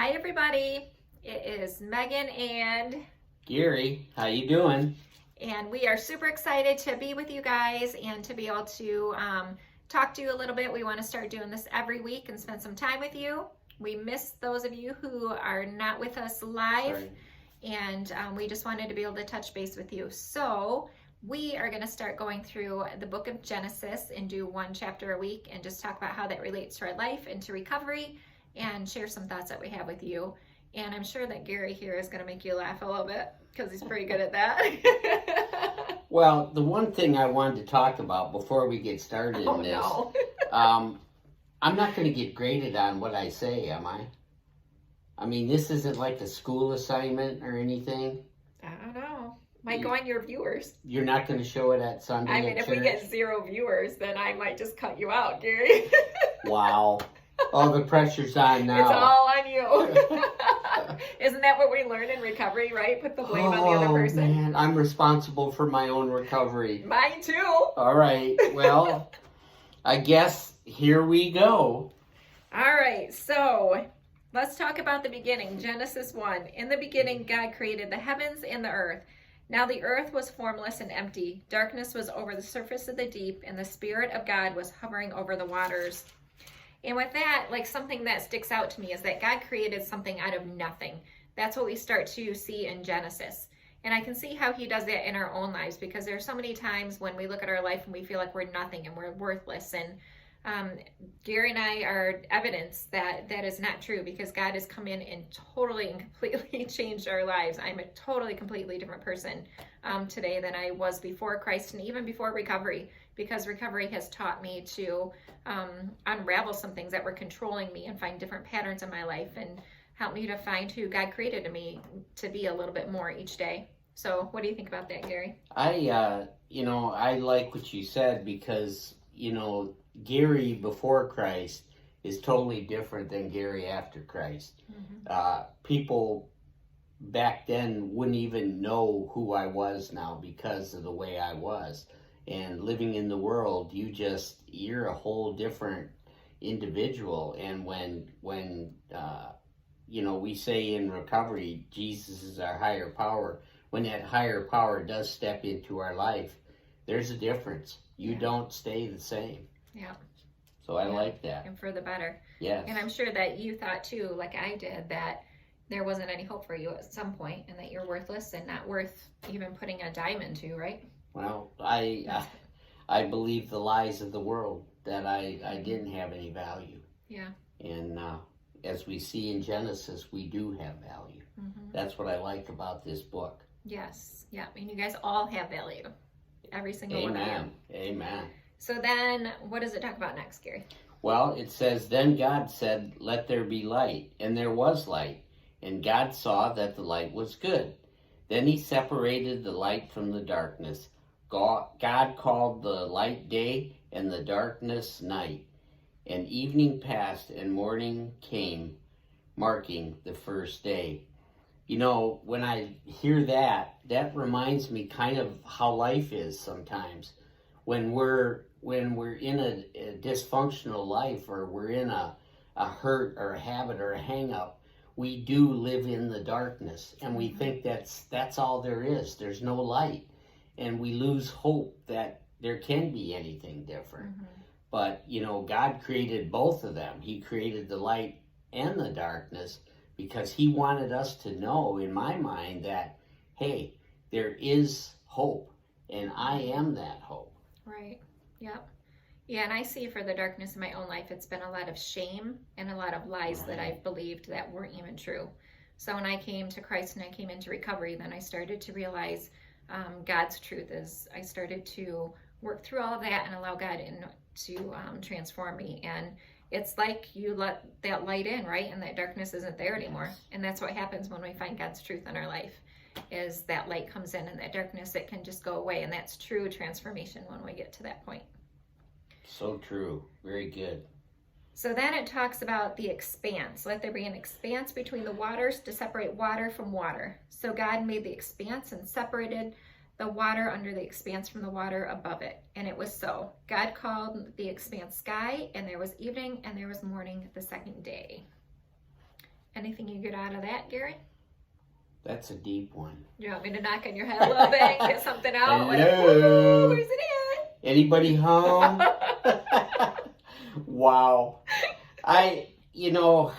Hi everybody, it is Megan and Gary, how you doing? we are super excited to be with you guys and to be able to talk to you a little bit. We want to start doing this every week and spend some time with you. We miss those of you who are not with us live. Sorry. And we just wanted to be able to touch base with you. So we are going to start going through the book of Genesis and do one chapter a week and just talk about how that relates to our life and to recovery and share some thoughts that we have with you. And I'm sure that Gary here is going to make you laugh a little bit because he's pretty good at that. Well, the one thing I wanted to talk about before we get started in this, no. I'm not going to get graded on what I say, am I? I mean, this isn't like a school assignment or anything. I don't know. Might go on your viewers. You're not going to show it at Sunday I mean, at if church? we get 0 viewers, then I might just cut you out, Gary. Wow. Oh, the pressure's on now. It's all on you. Isn't that what we learn in recovery, right? Put the blame on the other person. Man, I'm responsible for my own recovery. Mine too. All right. Well, I guess here we go. All right. So let's talk about the beginning. Genesis 1. In the beginning, God created the heavens and the earth. Now the earth was formless and empty. Darkness was over the surface of the deep, and the Spirit of God was hovering over the waters. And with that, like something that sticks out to me is that God created something out of nothing. That's what we start to see in Genesis. And I can see how he does that in our own lives, because there are so many times when we look at our life and we feel like we're nothing and we're worthless. And Gary and I are evidence that that is not true, because God has come in and totally and completely changed our lives. I'm a totally, completely different person today than I was before Christ and even before recovery, because recovery has taught me to unravel some things that were controlling me and find different patterns in my life and help me to find who God created me to be a little bit more each day. So what do you think about that, Gary? I like what you said, because, Gary before Christ is totally different than Gary after Christ. Mm-hmm. People back then wouldn't even know who I was now because of the way I was. And living in the world, you're a whole different individual. And when we say in recovery, Jesus is our higher power, when that higher power does step into our life, there's a difference. You don't stay the same. Yeah. So I like that. And for the better. Yes. And I'm sure that you thought too, like I did, that there wasn't any hope for you at some point and that you're worthless and not worth even putting a dime into, right? Well, I believe the lies of the world, that I didn't have any value. Yeah. And as we see in Genesis, we do have value. Mm-hmm. That's what I like about this book. Yes. Yeah. And you guys all have value. Every single one of you. Amen. So then what does it talk about next, Gary? Well, it says, then God said, let there be light. And there was light. And God saw that the light was good. Then he separated the light from the darkness. God called the light day and the darkness night. And evening passed and morning came, marking the first day. When I hear that, that reminds me kind of how life is sometimes. When we're in a dysfunctional life, or we're in a hurt or a habit or a hang-up, we do live in the darkness, and we think that's all there is. There's no light. And we lose hope that there can be anything different. Mm-hmm. But, God created both of them. He created the light and the darkness because he wanted us to know, in my mind, that, hey, there is hope, and I am that hope. Right. Yep. Yeah, and I see for the darkness in my own life, it's been a lot of shame and a lot of lies that I've believed that weren't even true. So when I came to Christ and I came into recovery, then I started to realize God's truth. Is I started to work through all of that and allow God to transform me. And it's like you let that light in, right? And that darkness isn't there anymore. And that's what happens when we find God's truth in our life, is that light comes in and that darkness, it can just go away. And that's true transformation when we get to that point. So true. Very good. So then it talks about the expanse. Let there be an expanse between the waters to separate water from water. So God made the expanse and separated the water under the expanse from the water above it. And it was so. God called the expanse sky, and there was evening and there was morning the second day. Anything you get out of that, Gary? That's a deep one. You want me to knock on your head a little bit and get something out? Like, Hello? where's it Anybody home? at? Wow. I don't know.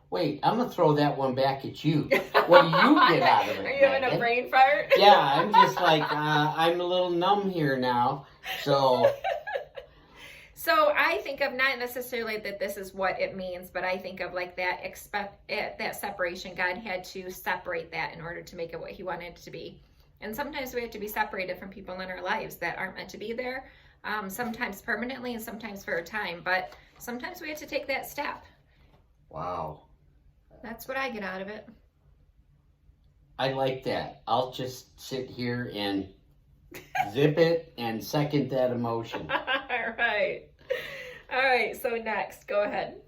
Wait, I'm going to throw that one back at you. What do you get out of it? Are you having a Megan? brain fart? Yeah, I'm just like, I'm a little numb here now. So, So I think of not necessarily that this is what it means, but I think of like that separation. God had to separate that in order to make it what he wanted it to be. And sometimes we have to be separated from people in our lives that aren't meant to be there, sometimes permanently and sometimes for a time. But sometimes we have to take that step. wow. That's what I get out of it. I like that. I'll just sit here and zip it and second that emotion. All right. All right. So next, go ahead.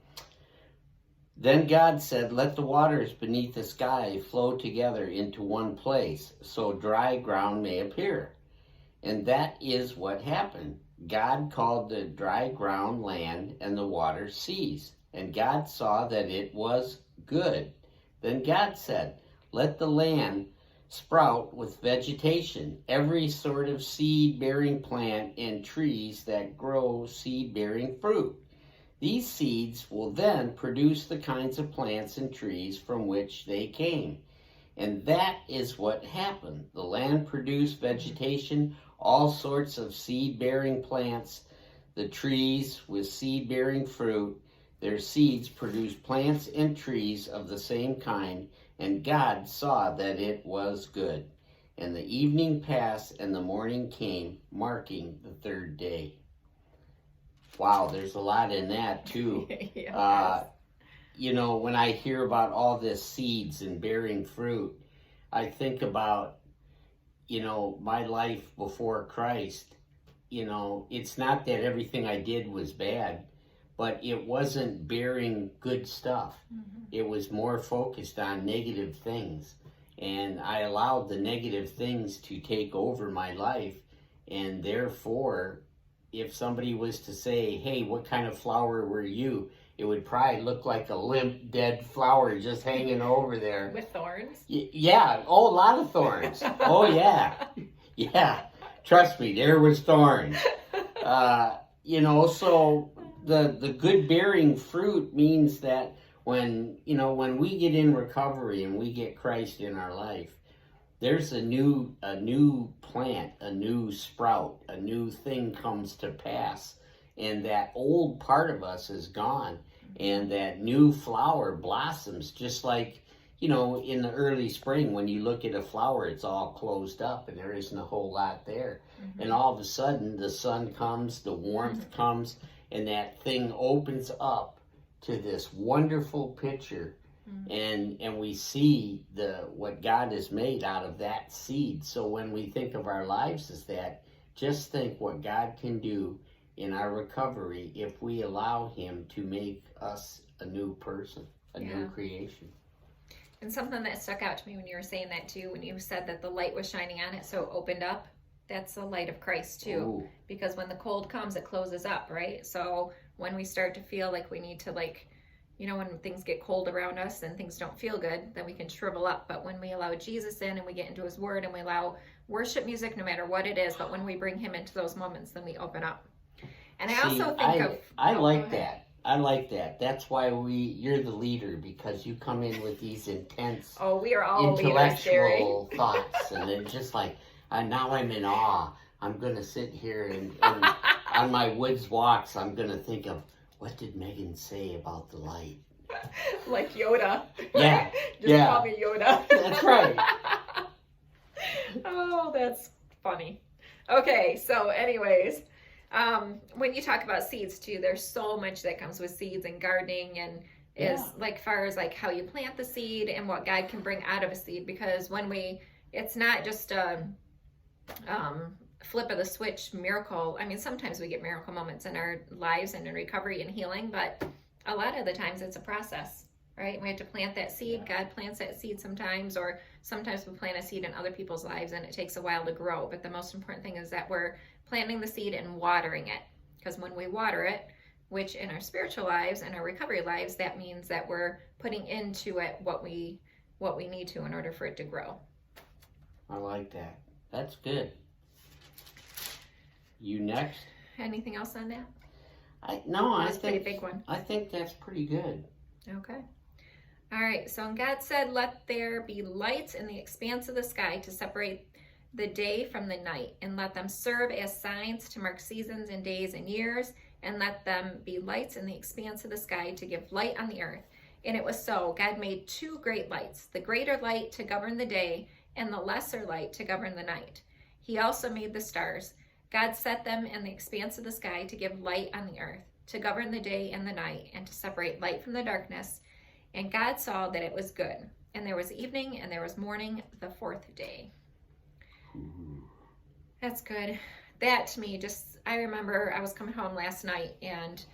Then God said, let the waters beneath the sky flow together into one place, so dry ground may appear. And that is what happened. God called the dry ground land and the water seas. And God saw that it was good. Then God said, let the land sprout with vegetation, every sort of seed-bearing plant and trees that grow seed-bearing fruit. These seeds will then produce the kinds of plants and trees from which they came. And that is what happened. The land produced vegetation, all sorts of seed-bearing plants, the trees with seed-bearing fruit. Their seeds produced plants and trees of the same kind, and God saw that it was good. And the evening passed, and the morning came, marking the third day. Wow, there's a lot in that too. Yeah. When I hear about all this seeds and bearing fruit, I think about, my life before Christ. It's not that everything I did was bad, but it wasn't bearing good stuff. Mm-hmm. It was more focused on negative things. And I allowed the negative things to take over my life. And therefore, if somebody was to say, hey, what kind of flower were you? It would probably look like a limp, dead flower just hanging over there. With thorns? Yeah. Oh, a lot of thorns. Oh, yeah. Yeah. Trust me, there was thorns. So the good bearing fruit means that when we get in recovery and we get Christ in our life, there's a new plant, a new sprout, a new thing comes to pass. And that old part of us is gone. And that new flower blossoms just like, in the early spring when you look at a flower, it's all closed up and there isn't a whole lot there. Mm-hmm. And all of a sudden the sun comes, the warmth comes, and that thing opens up to this wonderful picture. And we see what God has made out of that seed. So when we think of our lives as that, just think what God can do in our recovery if we allow him to make us a new person, a new creation. And something that stuck out to me when you were saying that too, when you said that the light was shining on it, so it opened up, that's the light of Christ too. Ooh. Because when the cold comes, it closes up, right? So when we start to feel like we need to when things get cold around us and things don't feel good, then we can shrivel up. But when we allow Jesus in and we get into his word and we allow worship music, no matter what it is, but when we bring him into those moments, then we open up. And I also think I like that. I like that. That's why you're the leader, because you come in with these intense, we are all intellectual thoughts, and it's just like, now I'm in awe. I'm going to sit here and on my woods walks, I'm going to think of, what did Megan say about the light? Like Yoda. Yeah. Just call me Yoda. That's right. Oh, that's funny. Okay, so anyways, when you talk about seeds too, there's so much that comes with seeds and gardening, and is like far as like how you plant the seed and what God can bring out of a seed, because it's not just a flip of the switch miracle. I mean, sometimes we get miracle moments in our lives and in recovery and healing, but a lot of the times it's a process, right? We have to plant that seed. God plants that seed sometimes, or sometimes we plant a seed in other people's lives and it takes a while to grow. But the most important thing is that we're planting the seed and watering it, because when we water it, which in our spiritual lives and our recovery lives, that means that we're putting into it what we need to in order for it to grow. I like that. That's good. You next? Anything else on that? That's a pretty big one. I think that's pretty good. Okay. All right. So God said, "Let there be lights in the expanse of the sky to separate the day from the night, and let them serve as signs to mark seasons and days and years, and let them be lights in the expanse of the sky to give light on the earth." And it was so. God made two great lights, the greater light to govern the day, and the lesser light to govern the night. He also made the stars. God set them in the expanse of the sky to give light on the earth, to govern the day and the night, and to separate light from the darkness. And God saw that it was good. And there was evening and there was morning the fourth day. That's good. That to me, I remember I was coming home last night and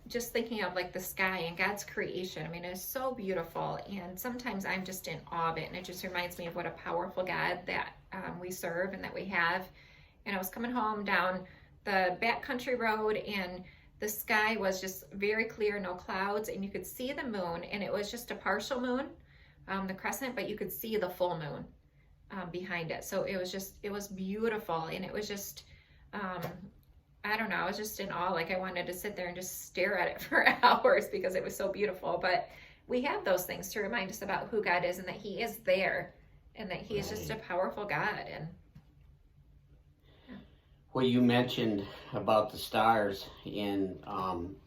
just thinking of like the sky and God's creation. I mean, it's so beautiful. And sometimes I'm just in awe of it. And it just reminds me of what a powerful God that we serve and that we have. And I was coming home down the backcountry road, and the sky was just very clear, no clouds, and you could see the moon, and it was just a partial moon, the crescent, but you could see the full moon behind it. So it was beautiful, and it was just, I don't know, I was just in awe. Like I wanted to sit there and just stare at it for hours because it was so beautiful. But we have those things to remind us about who God is and that He is there and that He is just a powerful God. And Well, you mentioned about the stars, and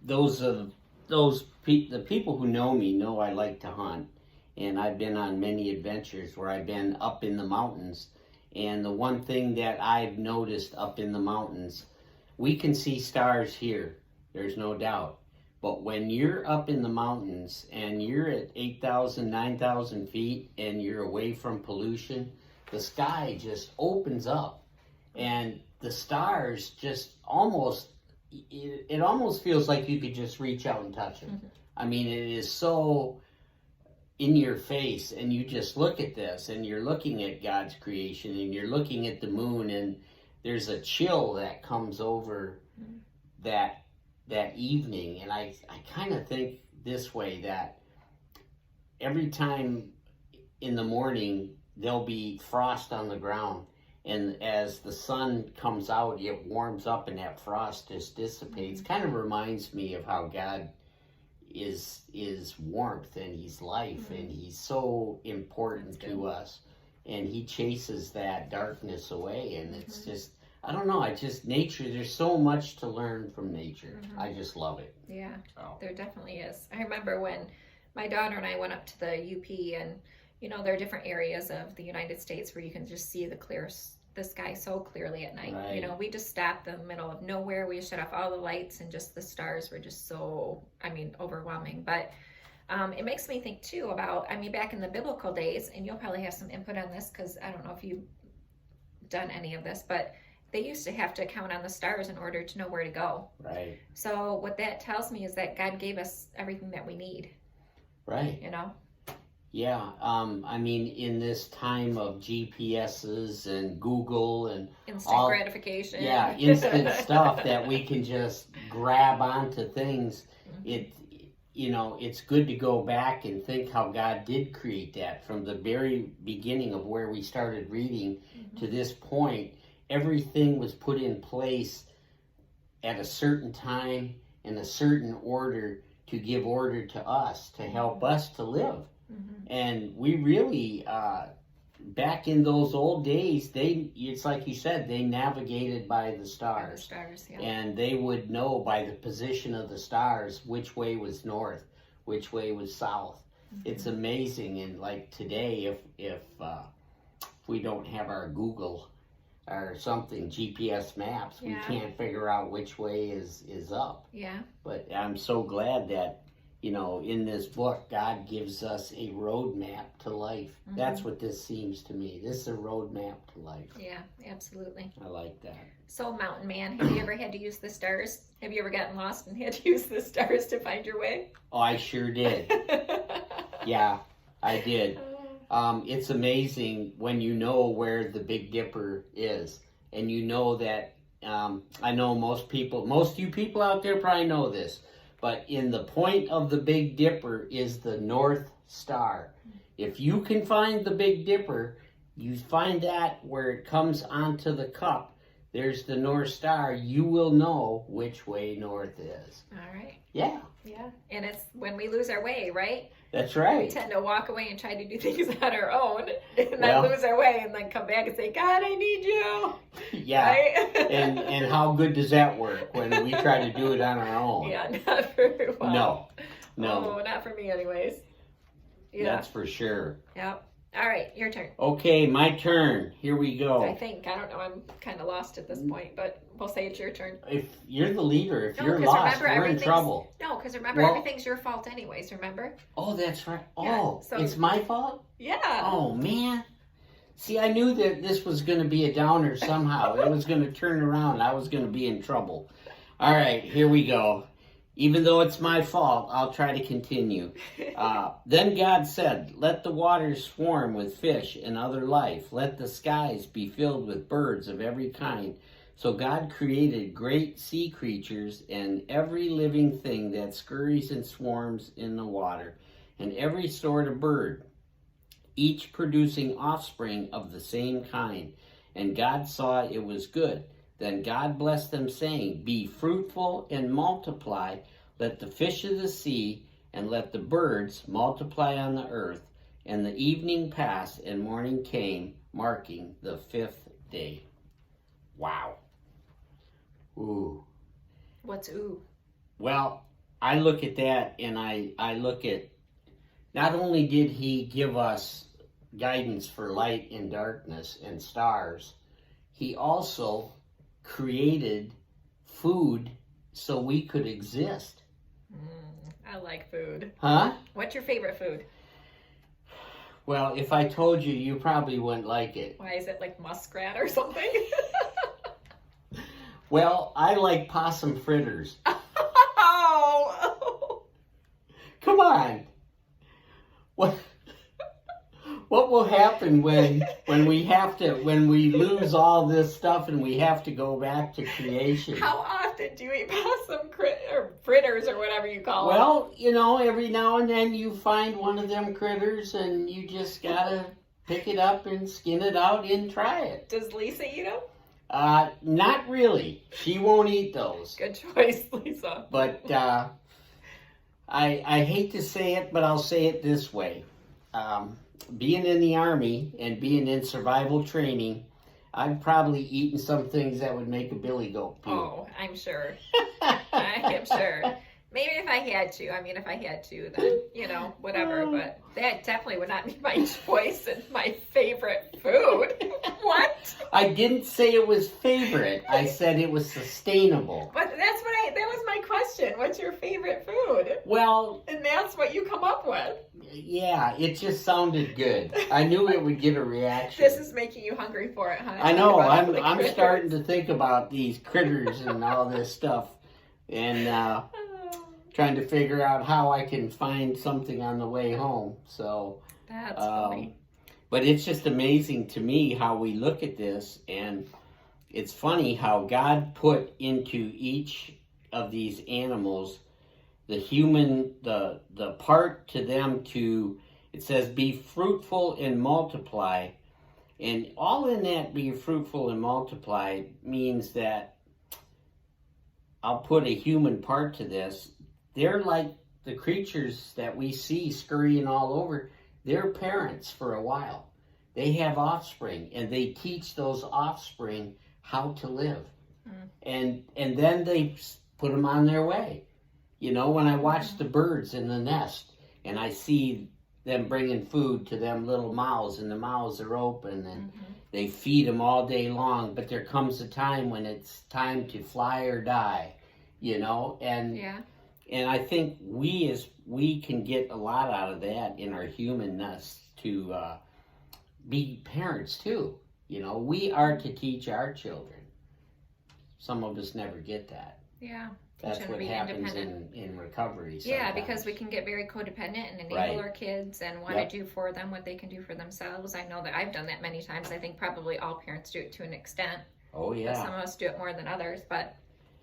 the people who know me know I like to hunt, and I've been on many adventures where I've been up in the mountains. And the one thing that I've noticed up in the mountains, we can see stars here, there's no doubt. But when you're up in the mountains and you're at 8,000, 9,000 feet and you're away from pollution, the sky just opens up. And the stars just it almost feels like you could just reach out and touch them. Mm-hmm. I mean, it is so in your face, and you just look at this, and you're looking at God's creation, and you're looking at the moon, and there's a chill that comes over that evening. And I kind of think this way, that every time in the morning there'll be frost on the ground, and as the sun comes out, it warms up and that frost just dissipates. Kind of reminds me of how God is warmth, and He's life, and He's so important to us. And He chases that darkness away. And it's just, I don't know, nature, there's so much to learn from nature. I just love it. Yeah, there definitely is. I remember when my daughter and I went up to the UP, and there are different areas of the United States where you can just see the sky so clearly at night. Right. We just stopped in the middle of nowhere. We shut off all the lights, and just the stars were just so, overwhelming. But it makes me think too about, back in the biblical days, and you'll probably have some input on this because I don't know if you've done any of this, but they used to have to count on the stars in order to know where to go. Right. So what that tells me is that God gave us everything that we need. Right. Yeah, in this time of GPSs and Google and instant gratification. Yeah, instant stuff that we can just grab onto things. It's good to go back and think how God did create that from the very beginning of where we started reading to this point. Everything was put in place at a certain time in a certain order to give order to us, to help us to live. And we really, back in those old days, it's like you said, they navigated by the stars. And they would know by the position of the stars which way was north, which way was south. It's amazing. And like today, if we don't have our Google or something, GPS maps, we can't figure out which way is up. Yeah. But I'm so glad that in this book, God gives us a roadmap to life. That's what this seems to me. This is a roadmap to life. Yeah, absolutely. I like that. So, Mountain Man, have you ever had to use the stars? Have you ever gotten lost and had to use the stars to find your way? Oh, I sure did. Yeah, I did. It's amazing when you know where the Big Dipper is, and you know that I know most of you people out there probably know this, but in the point of the Big Dipper is the North Star. If you can find the Big Dipper, you find that where it comes onto the cup, there's the North Star, you will know which way north is. All right. Yeah. Yeah. And it's when we lose our way, right? That's We right. tend to walk away and try to do things on our own and then Well- lose our way and then come back and say, God, I need you. Yeah. Right? And how good does that work when we try to do it on our own? Yeah, not very well. No, Oh, not for me anyways. Yeah. that's for sure. Yep. All right, your turn. Okay, my turn. Here we I go. think. I don't know. I'm kind of lost at this point, but we'll say it's your turn. If you're the leader, if No, you're 'cause lost, remember, we're in everything's- trouble. No, because remember, Well- everything's your fault anyways, remember? Oh, that's right. Yeah, Oh, so- it's my fault? Yeah. Oh, man. See, I knew that this was going to be a downer somehow. It was going to turn around. I was going to be in trouble. All right, here we go. Even though it's my fault, I'll try to continue. Then God said, let the waters swarm with fish and other life. Let the skies be filled with birds of every kind. So God created great sea creatures and every living thing that scurries and swarms in the water, and every sort of bird, each producing offspring of the same kind. And God saw it was good. Then God blessed them, saying, be fruitful and multiply. Let the fish of the sea and let the birds multiply on the earth. And the evening passed and morning came, marking the 5th day. Wow. Ooh. What's ooh? Well, I look at that and I look at, not only did he give us guidance for light and darkness and stars, he also created food so we could exist. I like food. Huh? What's your favorite food? Well, if I told you, you probably wouldn't like it. Why is it like muskrat or something? Well, I like possum fritters. Oh! Come on. What will happen when we lose all this stuff and we have to go back to creation? How often do you eat possum or fritters or whatever you call them? Well, you know, every now and then you find one of them critters and you just gotta pick it up and skin it out and try it. Does Lisa eat them? Not really. She won't eat those. Good choice, Lisa. But I hate to say it, but I'll say it this way. Being in the Army and being in survival training, I've probably eaten some things that would make a billy goat puke. Oh, I'm sure. I am sure. Maybe if I had to. I mean, if I had to, then, you know, whatever. But that definitely would not be my choice and my favorite food. What? I didn't say it was favorite. I said it was sustainable. But that was my question. What's your favorite food? Well, And that's what you come up with. yeah, it just sounded good. I knew it would get a reaction. This is making you hungry for it, huh? I know. Talk about the I'm critters. starting to think about these critters and all this stuff, and Oh, trying to figure out how I can find something on the way home. So, that's funny. but it's just amazing to me how we look at this, and it's funny how God put into each of these animals the part to them to, it says, be fruitful and multiply. And all in that be fruitful and multiply means that, I'll put a human part to this, they're like the creatures that we see scurrying all over. They're parents for a while. They have offspring, and they teach those offspring how to live. And then they put them on their way. You know, when I watch the birds in the nest, and I see them bringing food to them little mouths, and the mouths are open, and they feed them all day long, but there comes a time when it's time to fly or die, you know, and Yeah. and I think we can get a lot out of that in our humanness to be parents too. You know, we are to teach our children. Some of us never get that. Yeah. That's them what to be happens independent. in recovery. Yeah, sometimes. because we can get very codependent and enable Right. our kids and want Yep. to do for them what they can do for themselves. I know that I've done that many times. I think probably all parents do it to an extent. Oh But yeah. some of us do it more than others.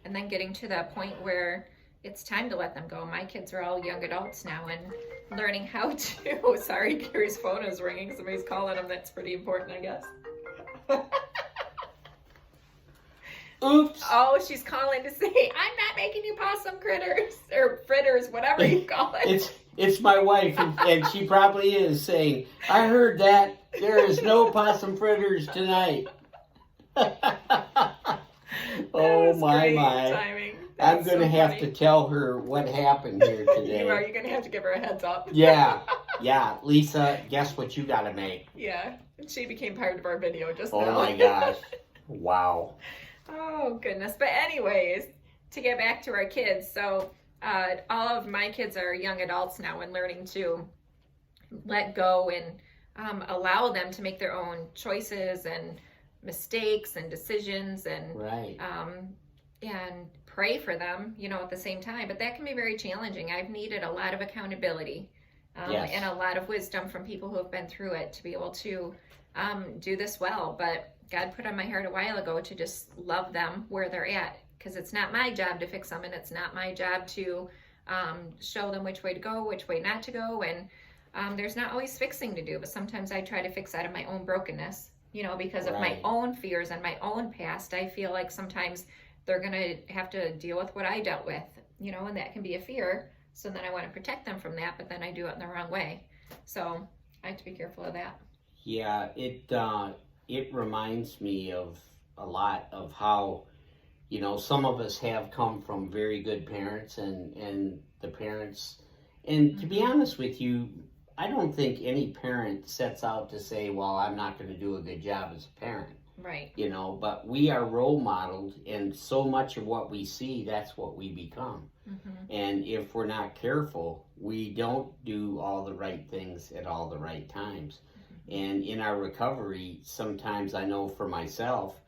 And then getting to that point where it's time to let them go. My kids are all young adults now and learning how to. Sorry, Gary's phone is ringing. Somebody's calling him. That's pretty important, I guess. Oops. Oh, she's calling to say, I'm not making you possum critters or fritters, whatever you call it. It's my wife, and she probably is saying, I heard that. There is no possum fritters tonight. Oh, my. Timing. I'm That's going to so have funny. to tell her what happened here today. You are. You're going to have to give her a heads up. Yeah. Lisa, guess what you got to make? Yeah. She became part of our video just Oh, now. my gosh. Wow. Oh, goodness. But anyways, to get back to our kids. So all of my kids are young adults now and learning to let go and allow them to make their own choices and mistakes and decisions and Right. and pray for them, at the same time. But that can be very challenging. I've needed a lot of accountability Yes. and a lot of wisdom from people who have been through it to be able to do this well. But God put on my heart a while ago to just love them where they're at, because it's not my job to fix them, and it's not my job to show them which way to go, which way not to go. And there's not always fixing to do, but sometimes I try to fix out of my own brokenness, because of my Right. own fears and my own past. I feel like sometimes they're going to have to deal with what I dealt with, and that can be a fear. So then I want to protect them from that, but then I do it in the wrong way. So I have to be careful of that. Yeah, it reminds me of a lot of how, some of us have come from very good parents and the parents, and to be honest with you, I don't think any parent sets out to say, well, I'm not going to do a good job as a parent, Right. but we are role modeled, and so much of what we see, that's what we become. Mm-hmm. And if we're not careful, we don't do all the right things at all the right times. And in our recovery, sometimes I know for myself,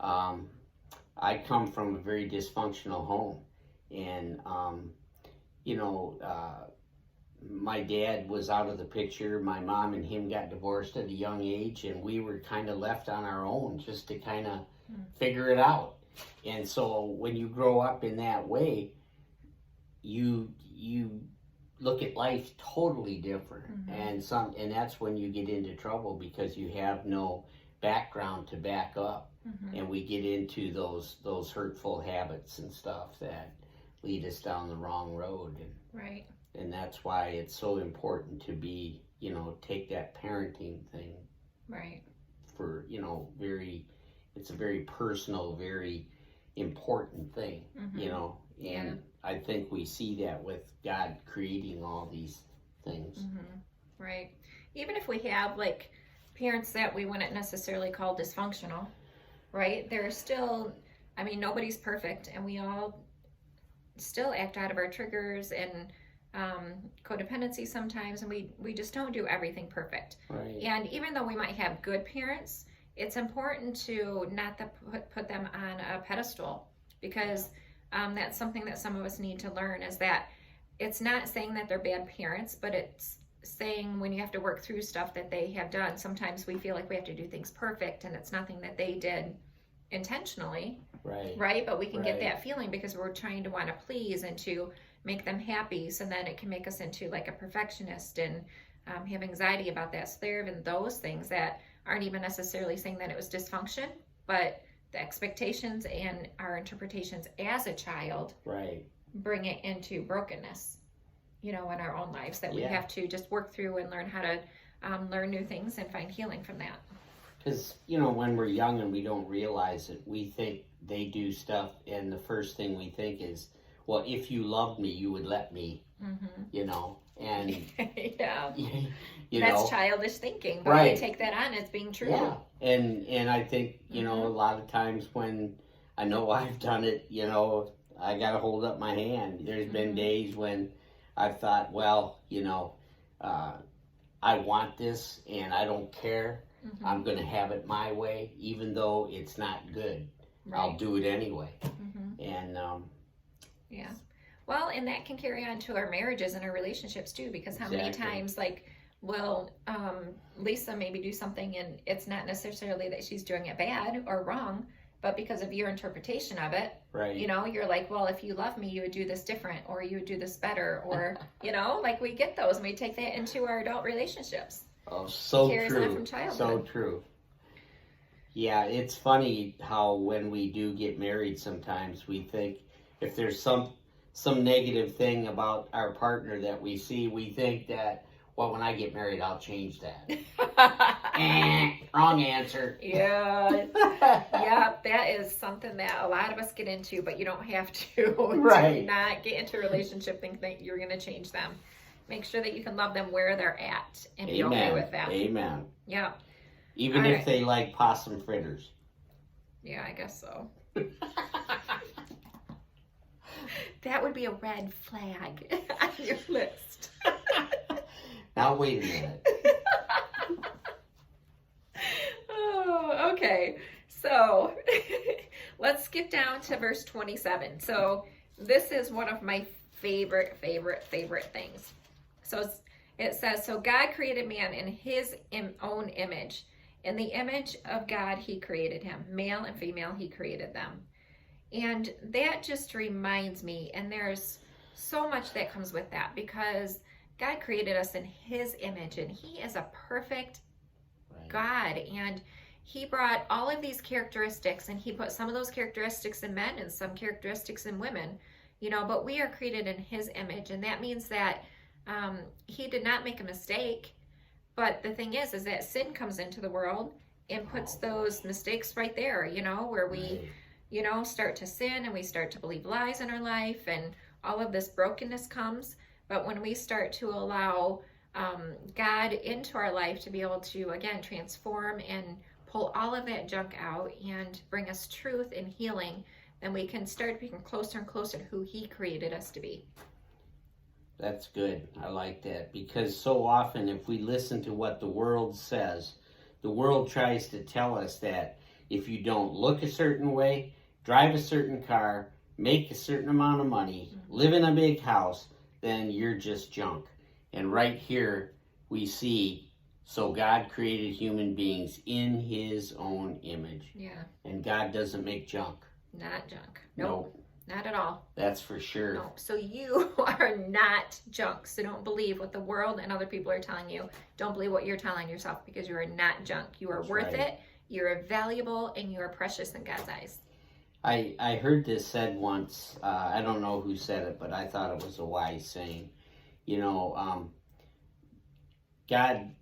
I come from a very dysfunctional home. And, my dad was out of the picture. My mom and him got divorced at a young age, and we were kind of left on our own just to kind of figure it out. And so when you grow up in that way, you look at life totally different. Mm-hmm. And that's when you get into trouble, because you have no background to back up. Mm-hmm. And we get into those hurtful habits and stuff that lead us down the wrong road. Right. And that's why it's so important to be, take that parenting thing Right. for, it's a very personal, very important thing, Mm-hmm. and I think we see that with God creating all these things. Mm-hmm. Right. Even if we have parents that we wouldn't necessarily call dysfunctional, right? There's still, nobody's perfect, and we all still act out of our triggers and codependency sometimes, and we just don't do everything perfect. Right. And even though we might have good parents, it's important to not put them on a pedestal, because that's something that some of us need to learn, is that it's not saying that they're bad parents, but it's saying when you have to work through stuff that they have done, sometimes we feel like we have to do things perfect, and it's nothing that they did intentionally, right? But we can get that feeling because we're trying to want to please and to make them happy, so then it can make us into a perfectionist and have anxiety about that. So there are even those things that aren't even necessarily saying that it was dysfunction, but the expectations and our interpretations as a child bring it into brokenness, in our own lives, that we have to just work through and learn how to learn new things and find healing from that. Because, when we're young and we don't realize it, we think they do stuff, and the first thing we think is, well, if you loved me, you would let me, and yeah, that's that's childish thinking, but we take that on as being true. Yeah, and I think, a lot of times when I know I've done it, I got to hold up my hand. There's been days when I've thought, well, I want this and I don't care. I'm going to have it my way, even though it's not good. Right. I'll do it anyway. And yeah. Well, and that can carry on to our marriages and our relationships too, because how many times will Lisa maybe do something and it's not necessarily that she's doing it bad or wrong, but because of your interpretation of it, Right. you know, you're like, well, if you love me, you would do this different, or you would do this better, or, you know, like we get those and we take that into our adult relationships. Oh, so Carries on true. from childhood. So true. Yeah, it's funny how when we do get married, sometimes we think if there's some negative thing about our partner that we see, we think that, well, when I get married, I'll change that. Wrong answer. Yeah. Yeah, that is something that a lot of us get into, but you don't have to. Right. Do not get into a relationship thinking that you're going to change them. Make sure that you can love them where they're at and be okay with that. Amen. Yeah. Even All if right. they like possum fritters. Yeah, I guess so. That would be a red flag on your list. Now, wait a minute. Oh, okay. So let's skip down to verse 27. So this is one of my favorite things. So it says, so God created man in his own image. In the image of God, he created him. Male and female, he created them. And that just reminds me, and there's so much that comes with that, because God created us in his image, and he is a perfect God. And he brought all of these characteristics, and he put some of those characteristics in men and some characteristics in women, you know, but we are created in his image. And that means that he did not make a mistake. But the thing is that sin comes into the world and puts those mistakes right there, you know, where we, you know, start to sin and we start to believe lies in our life, and all of this brokenness comes. But when we start to allow God into our life to be able to, again, transform and pull all of that junk out and bring us truth and healing, then we can start being closer and closer to who he created us to be. That's good. I like that, because so often if we listen to what the world says, the world tries to tell us that if you don't look a certain way, drive a certain car, make a certain amount of money, live in a big house, then you're just junk. And right here we see, so God created human beings in his own image. Yeah. And God doesn't make junk. Not junk. Nope. Not at all. That's for sure. No. So you are not junk. So don't believe what the world and other people are telling you. Don't believe what you're telling yourself, because you are not junk. You are worth it. You're valuable, and you are precious in God's eyes. I heard this said once. I don't know who said it, but I thought it was a wise saying. You know, God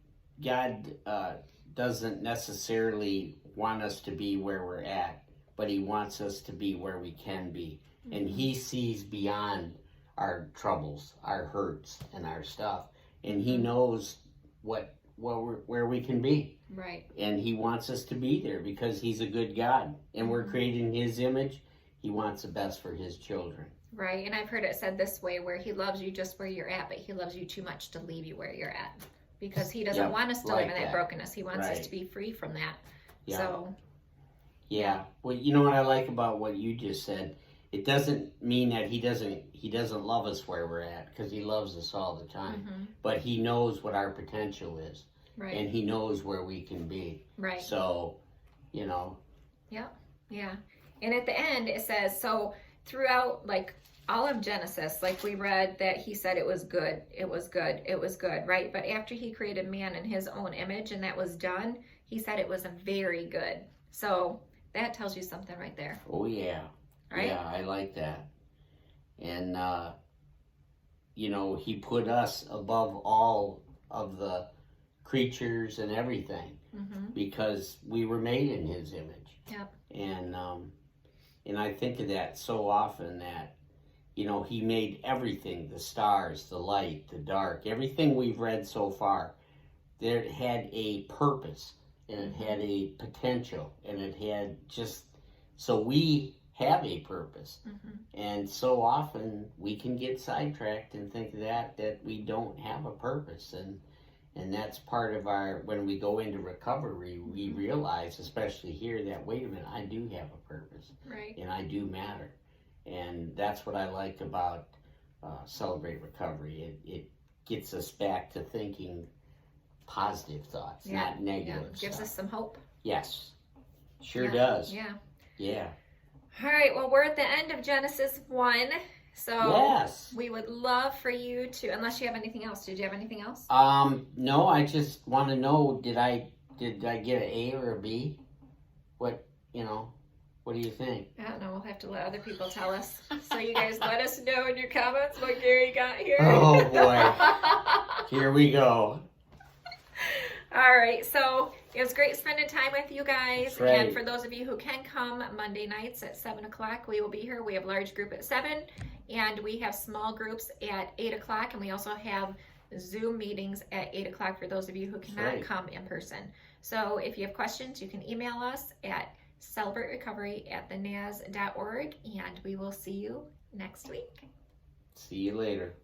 doesn't necessarily want us to be where we're at, but he wants us to be where we can be. And he sees beyond our troubles, our hurts, and our stuff. And he knows where we can be. Right. And he wants us to be there because he's a good God. And we're created in his image. He wants the best for his children. Right. And I've heard it said this way, where he loves you just where you're at, but he loves you too much to leave you where you're at. Because he doesn't want us to live in that brokenness. He wants us to be free from that. Yeah. So. Yeah. Well, you know what I like about what you just said? It doesn't mean that he doesn't love us where we're at, because he loves us all the time. Mm-hmm. But he knows what our potential is. Right. And he knows where we can be. Right. So, you know. Yeah. Yeah. And at the end it says, so throughout like all of Genesis, like we read that he said it was good, it was good, it was good, right? But after he created man in his own image and that was done, he said it was a very good. So that tells you something right there. Oh, yeah. Right? Yeah, I like that. And, you know, he put us above all of the creatures and everything, because we were made in his image. Yep. And I think of that so often, that, you know, he made everything, the stars, the light, the dark, everything we've read so far, there had a purpose, and it had a potential, and it had just, so we have a purpose. And so often we can get sidetracked and think that we don't have a purpose. And that's part of our, when we go into recovery, we realize, especially here, that, wait a minute, I do have a purpose. Right. And I do matter. And that's what I like about Celebrate Recovery. It gets us back to thinking positive thoughts, not negative Gives stuff. us some hope. Yes, sure does. Yeah. Yeah. All right, well, we're at the end of Genesis 1. So Yes. we would love for you to, unless you have anything else. Did you have anything else? No, I just want to know, did I get an A or a B? What do you think? I don't know. We'll have to let other people tell us. So you guys let us know in your comments what Gary got here. Oh, boy. Here we go. All right, so it was great spending time with you guys. That's right. And for those of you who can come Monday nights at 7 o'clock, we will be here. We have large group at 7, and we have small groups at 8 o'clock, and we also have Zoom meetings at 8 o'clock for those of you who cannot right. come in person. So if you have questions, you can email us at celebraterecovery@thenaz.org, and we will see you next week. See you later.